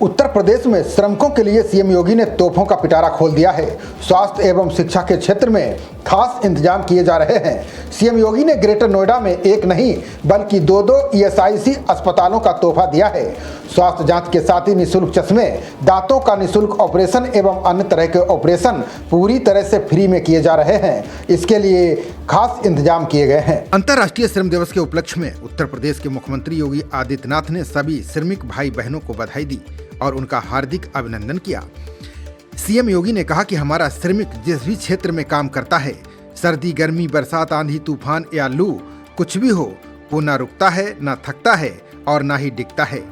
उत्तर प्रदेश में श्रमिकों के लिए सीएम योगी ने तोहफों का पिटारा खोल दिया है। स्वास्थ्य एवं शिक्षा के क्षेत्र में खास इंतजाम किए जा रहे हैं। सीएम योगी ने ग्रेटर नोएडा में एक नहीं बल्कि दो ईएसआईसी अस्पतालों का तोहफा दिया है। स्वास्थ्य जांच के साथ ही निःशुल्क चश्मे, दांतों का निःशुल्क ऑपरेशन एवं अन्य तरह के ऑपरेशन पूरी तरह से फ्री में किए जा रहे हैं। इसके लिए खास इंतजाम किए गए हैं। अंतर्राष्ट्रीय श्रम दिवस के उपलक्ष्य में उत्तर प्रदेश के मुख्यमंत्री योगी आदित्यनाथ ने सभी श्रमिक भाई बहनों को बधाई दी और उनका हार्दिक अभिनंदन किया। सीएम योगी ने कहा कि हमारा श्रमिक जिस भी क्षेत्र में काम करता है, सर्दी, गर्मी, बरसात, आंधी, तूफान या लू, कुछ भी हो, वो न रुकता है, न थकता है और न ही डिगता है।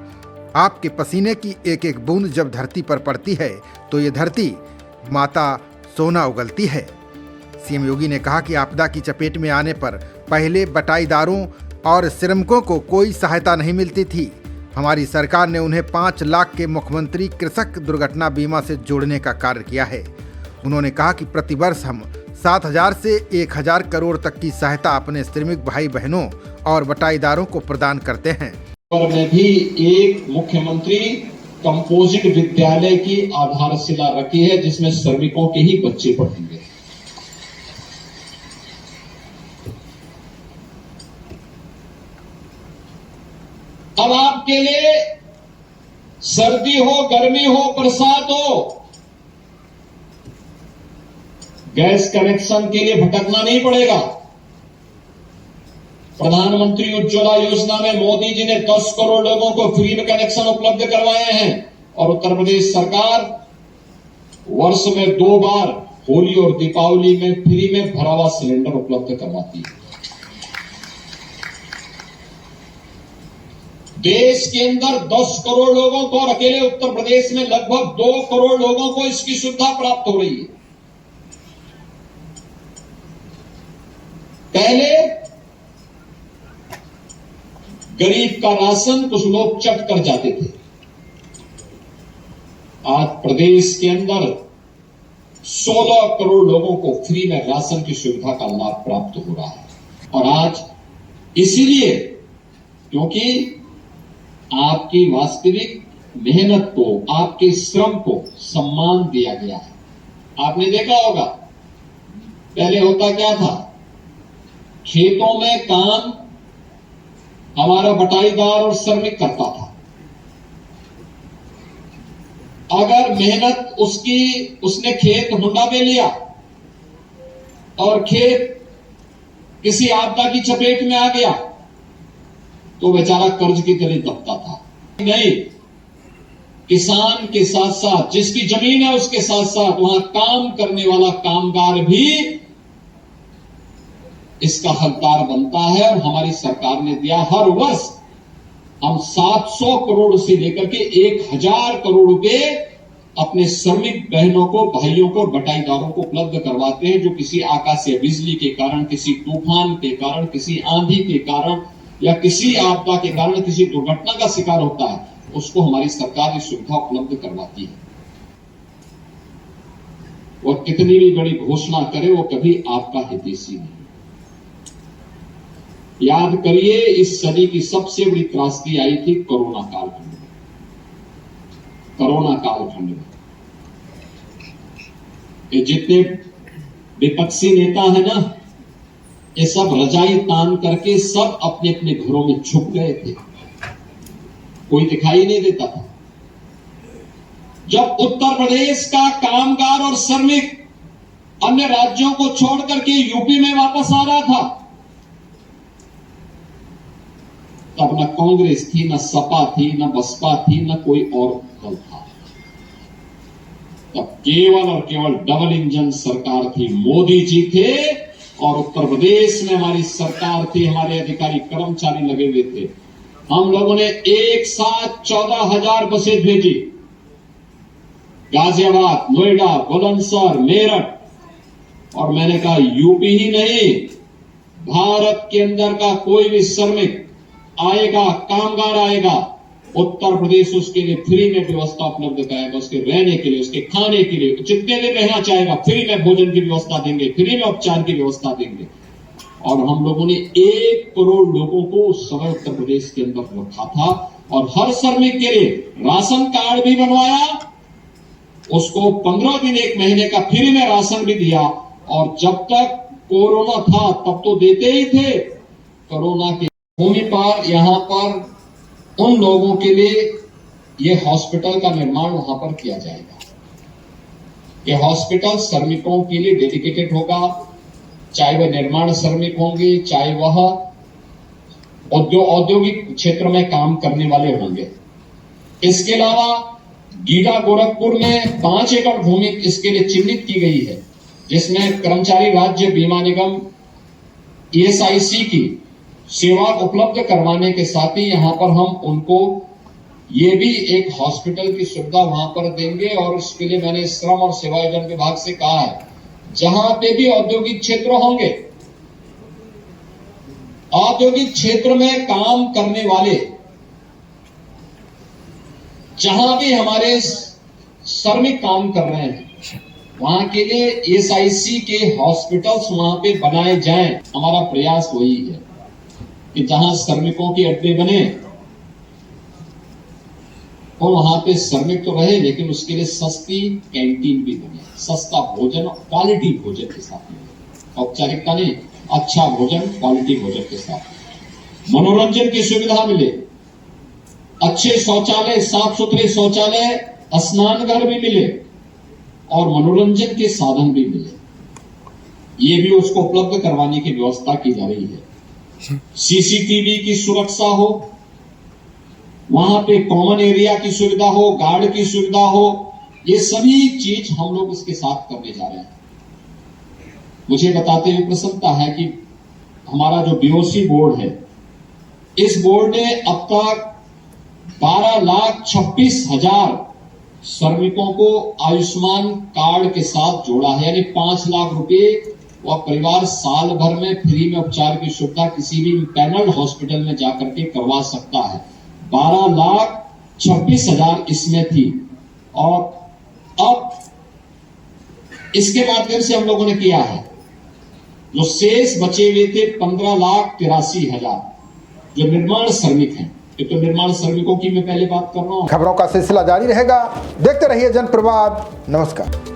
आपके पसीने की एक एक बूंद जब धरती पर पड़ती है तो ये धरती माता सोना उगलती है। सीएम योगी ने कहा कि आपदा की चपेट में आने पर पहले बटाईदारों और श्रमिकों को कोई सहायता नहीं मिलती थी। हमारी सरकार ने उन्हें 5 लाख के मुख्यमंत्री कृषक दुर्घटना बीमा से जोड़ने का कार्य किया है। उन्होंने कहा कि प्रतिवर्ष हम 7,000 से 1,000 करोड़ तक की सहायता अपने श्रमिक भाई बहनों और बटाईदारों को प्रदान करते हैं। में भी एक मुख्यमंत्री कंपोजिट विद्यालय की आधारशिला रखी है, जिसमें श्रमिकों के ही बच्चे पढ़ेंगे। अब आपके लिए सर्दी हो, गर्मी हो, बरसात हो, गैस कनेक्शन के लिए भटकना नहीं पड़ेगा। प्रधानमंत्री उज्ज्वला योजना में मोदी जी ने 10 करोड़ लोगों को फ्री में कनेक्शन उपलब्ध करवाए हैं और उत्तर प्रदेश सरकार वर्ष में 2 बार होली और दीपावली में फ्री में भरा हुआ सिलेंडर उपलब्ध करवाती है। देश के अंदर 10 करोड़ लोगों को और अकेले उत्तर प्रदेश में लगभग 2 करोड़ लोगों को इसकी सुविधा प्राप्त हो रही है। पहले गरीब का राशन कुछ लोग चट कर जाते थे। आज प्रदेश के अंदर 16 करोड़ लोगों को फ्री में राशन की सुविधा का लाभ प्राप्त हो रहा है। और आज इसीलिए क्योंकि आपकी वास्तविक मेहनत को, आपके श्रम को सम्मान दिया गया है। आपने देखा होगा पहले होता क्या था, खेतों में काम हमारा बटाईदार और श्रमिक करता था। अगर मेहनत उसने खेत हुंडा में लिया और खेत किसी आपदा की चपेट में आ गया तो बेचारा कर्ज की तरह दबता था। नहीं, किसान के साथ साथ जिसकी जमीन है उसके साथ साथ वहां काम करने वाला कामगार भी इसका हकदार बनता है। और हमारी सरकार ने दिया, हर वर्ष हम 700 करोड़ से लेकर के 1,000 करोड़ रुपए अपने श्रमिक बहनों को, भाइयों को, बटाईदारों को उपलब्ध करवाते हैं, जो किसी आकाशीय बिजली के कारण, किसी तूफान के कारण, किसी आंधी के कारण या किसी आपदा के कारण किसी दुर्घटना का शिकार होता है, उसको हमारी सरकार ये सुविधा उपलब्ध करवाती है। वो कितनी भी बड़ी घोषणा करे, वो कभी आपका हितैषी नहीं। याद करिए, इस सदी की सबसे बड़ी त्रासदी आई थी कोरोना कालखंड में। कोरोना कालखंड में ये जितने विपक्षी नेता है ना, ये सब रजाई तान करके सब अपने अपने घरों में छुप गए थे। कोई दिखाई नहीं देता था। जब उत्तर प्रदेश का कामगार और श्रमिक अन्य राज्यों को छोड़ करके यूपी में वापस आ रहा था, तब न कांग्रेस थी, न सपा थी, न बसपा थी, न कोई और दल था। तब केवल और केवल डबल इंजन सरकार थी। मोदी जी थे और उत्तर प्रदेश में हमारी सरकार थी, हमारे अधिकारी कर्मचारी लगे हुए थे। हम लोगों ने एक साथ 14,000 बसें भेजी, गाजियाबाद, नोएडा, बुलंदशहर, मेरठ। और मैंने कहा यूपी ही नहीं, भारत के अंदर का कोई भी श्रमिक आएगा, कामगार आएगा, उत्तर प्रदेश उसके लिए फ्री में व्यवस्था उपलब्ध कराएगा। उसके रहने के लिए, उसके खाने के लिए, जितने दिन रहना चाहेगा फ्री में भोजन की व्यवस्था देंगे, फ्री में उपचार की व्यवस्था देंगे। और हम लोगों ने 1 करोड़ लोगों को उस समय उत्तर प्रदेश के अंदर रखा था और हर श्रमिक के लिए राशन कार्ड भी बनवाया, उसको 15 दिन 1 महीने का फ्री में राशन भी दिया। और जब तक कोरोना था तब तो देते ही थे, कोरोना की भूमि पर यहां पर उन लोगों के लिए ये हॉस्पिटल का निर्माण वहां पर किया जाएगा। ये हॉस्पिटल श्रमिकों के लिए डेडिकेटेड होगा, चाहे वह निर्माण श्रमिक होंगे, चाहे वह औद्योगिक क्षेत्र में काम करने वाले होंगे। इसके अलावा गीडा गोरखपुर में 5 एकड़ भूमि इसके लिए चिन्हित की गई है, जिसमें कर्मचारी राज्य बीमा निगम ESIC की सेवा उपलब्ध करवाने के साथ ही यहां पर हम उनको ये भी एक हॉस्पिटल की सुविधा वहां पर देंगे। और इसके लिए मैंने श्रम और सेवायोजन विभाग से कहा है, जहां पे भी औद्योगिक क्षेत्र होंगे, औद्योगिक क्षेत्र में काम करने वाले, जहां भी हमारे श्रमिक काम कर रहे हैं, वहां के लिए ESIC के हॉस्पिटल्स वहां पे बनाए जाएं। हमारा प्रयास वही है कि जहां श्रमिकों के अड्डे बने और वहां पे श्रमिक तो रहे, लेकिन उसके लिए सस्ती कैंटीन भी बने, सस्ता भोजन, क्वालिटी भोजन के साथ में, औपचारिकता नहीं, अच्छा भोजन क्वालिटी भोजन के साथ, मनोरंजन की सुविधा मिले, अच्छे शौचालय, साफ सुथरे शौचालय, स्नान घर भी मिले और मनोरंजन के साधन भी मिले। ये भी उसको उपलब्ध करवाने की व्यवस्था की जा रही है। CCTV की सुरक्षा हो, वहां पे कॉमन एरिया की सुविधा हो, गार्ड की सुविधा हो, ये सभी चीज हम लोग इसके साथ करने जा रहे हैं। मुझे बताते हुए प्रसन्नता है कि हमारा जो BOC बोर्ड है, इस बोर्ड ने अब तक 12,26,000 श्रमिकों को आयुष्मान कार्ड के साथ जोड़ा है, यानी 5 लाख रुपए वह परिवार साल भर में फ्री में उपचार की सुविधा किसी भी पैनल हॉस्पिटल में जाकर के करवा सकता है। 12,26,000 इसमें थी और अब इसके माध्यम से हम लोगों ने किया है, जो शेष बचे हुए थे 15,83,000 जो निर्माण श्रमिक हैं। ये तो निर्माण श्रमिकों की मैं पहले बात कर रहा हूं। खबरों का सिलसिला जारी रहेगा, देखते रहिए जनप्रवाद। नमस्कार।